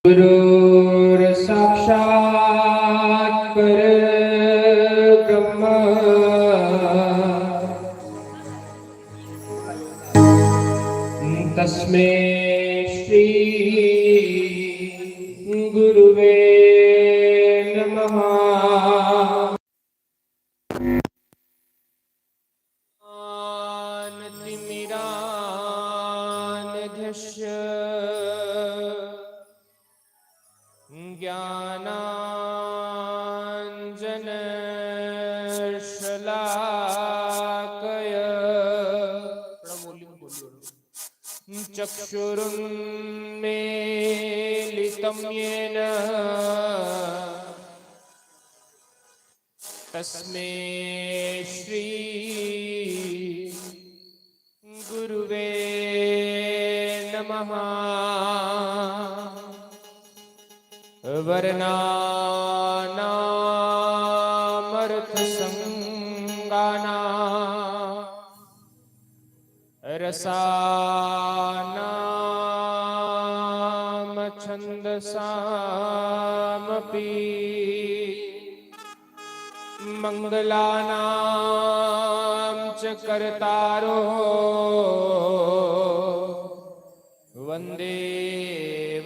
गुरुर् साक्षात् परब्रह्म तस्मै श्री गुरुवे नमः। तिमिरान्धस्य ज्ञानाञ्जनशलाकया चक्षुरुन्मीलितं येन तस्मै श्री गुरुवे नमः। वर्णानामर्थसङ्गानां रसानां छन्दसामपि मंगलानां च कर्तारो वन्दे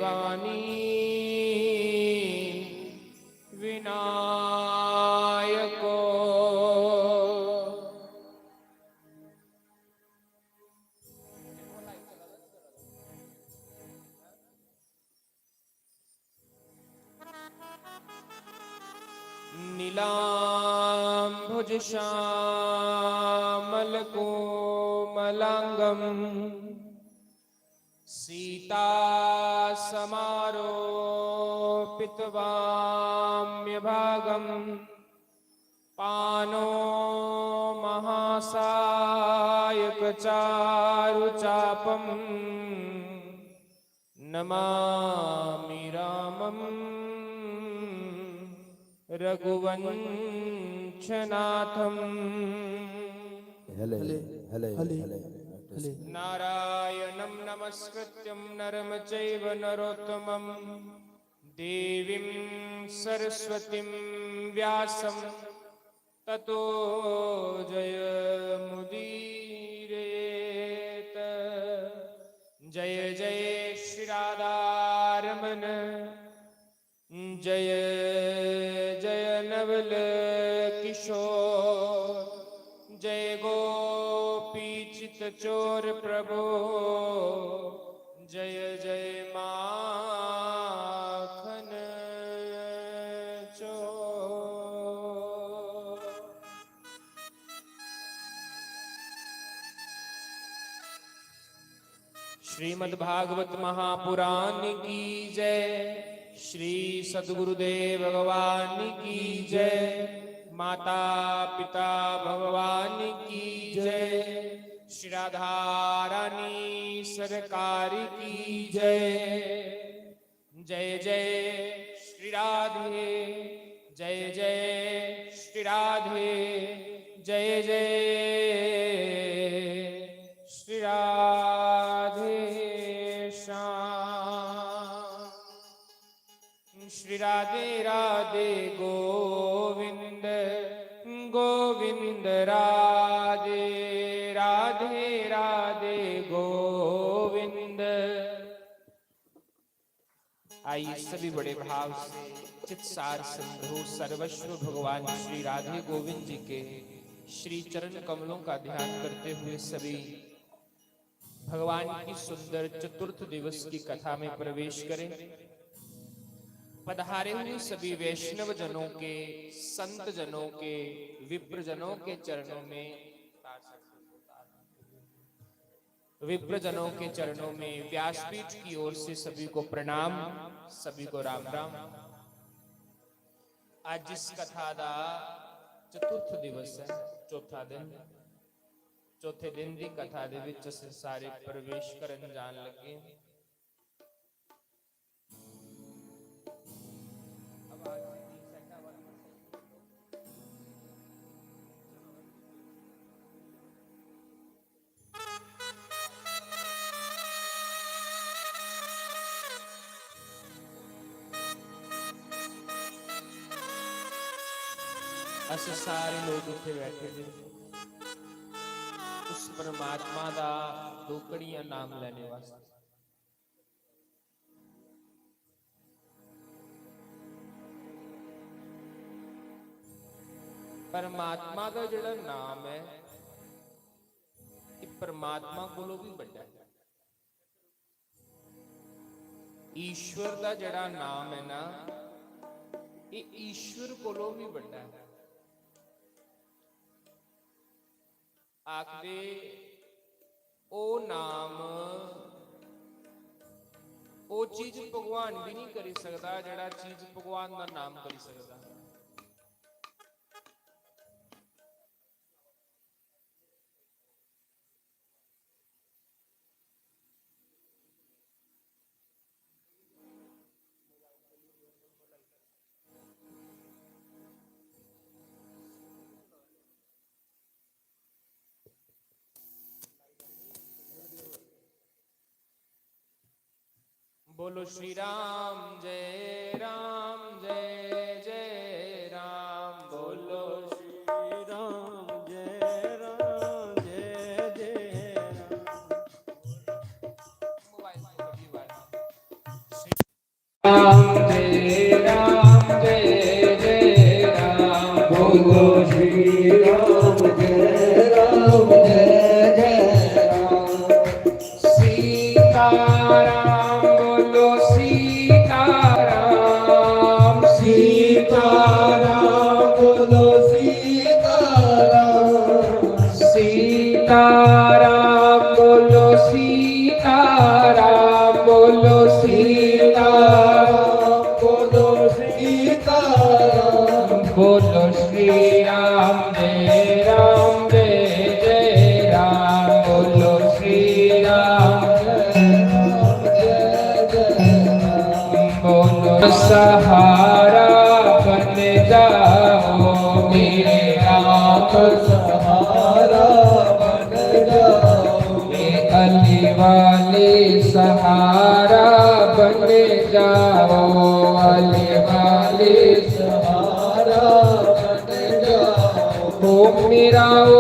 वाणी विनायको। नीलाम्भुजश्यामलकोमलाङ्गं सीतासमारोपितवाम्यभागं पानो महासायकचारुचापं नमामि रामम् रघुवंशनाथम। नारायणं नमस्कृत्यं नरं चैव नरोत्तमं देवीं सरस्वतीं व्यासं ततो जयमुदीरयेत्। जय जय श्री राधारमण जय जय नवल किशोर जय गोपीचित चोर प्रभो जय जय माखन चोर। श्रीमद्भागवत महापुराण की जय। श्री सद्गुरुदेव भगवान की जय। माता पिता भगवान की जय। श्री राधा रानी सरकार की जय। जय जय श्री राधे जय जय श्री राधे जय जय श्री राधे श्याम। श्री राधे राधे गोविंद गोविंद राधे राधे राधे गोविंद। आइए सभी बड़े भाव से चित्सार सिंधु सर्वस्व भगवान श्री राधे गोविंद जी के श्री चरण कमलों का ध्यान करते हुए सभी भगवान की सुंदर चतुर्थ दिवस की कथा में प्रवेश करें। पधारे हुए सभी वैष्णव जनों के, संत जनों के, विप्र जनों के चरणों में, विप्र जनों के चरणों में व्यासपीठ की ओर से सभी को प्रणाम, सभी को राम राम। आज जिस कथा का चतुर्थ दिवस है, चौथा दिन, चौथे दिन की कथा दे विच असीं सारे प्रवेश करन जान लगे। ਅਸੀਂ ਸਾਰੇ ਲੋਕ ਇੱਥੇ ਬੈਠੇ ਨੇ ਉਸ ਪਰਮਾਤਮਾ ਦਾ ਦੋ ਘੜੀਆਂ ਨਾਮ ਲੈਣੇ ਵਾਸਤੇ। परमात्मा का जिहड़ा नाम है ये परमात्मा कोलों भी बड़ा है। ईश्वर का जिहड़ा नाम है ना ये ईश्वर कोलों भी बड़ा है। आखदे ओ नाम ओ चीज भगवान भी नहीं करी सकता जिहड़ा चीज भगवान का नाम करी सकता। बोलो श्री राम जय जय राम। बोलो श्री राम जय जय राम जय जय राम। बोलो श्री राम जय जय राम। सीताराम सीताराम बोलो सीताराम बोलो सीताराम बोलो सीताराम। बोलो श्री राम जय जय राम। बोलो श्री राम जय जय। बोलो सहारा बन जाओ मेरे राम सहारा बन जाओ। अली वाले सहारा बन जाओ अली वाले सहारा बन जाओ। ओ मेरा ओ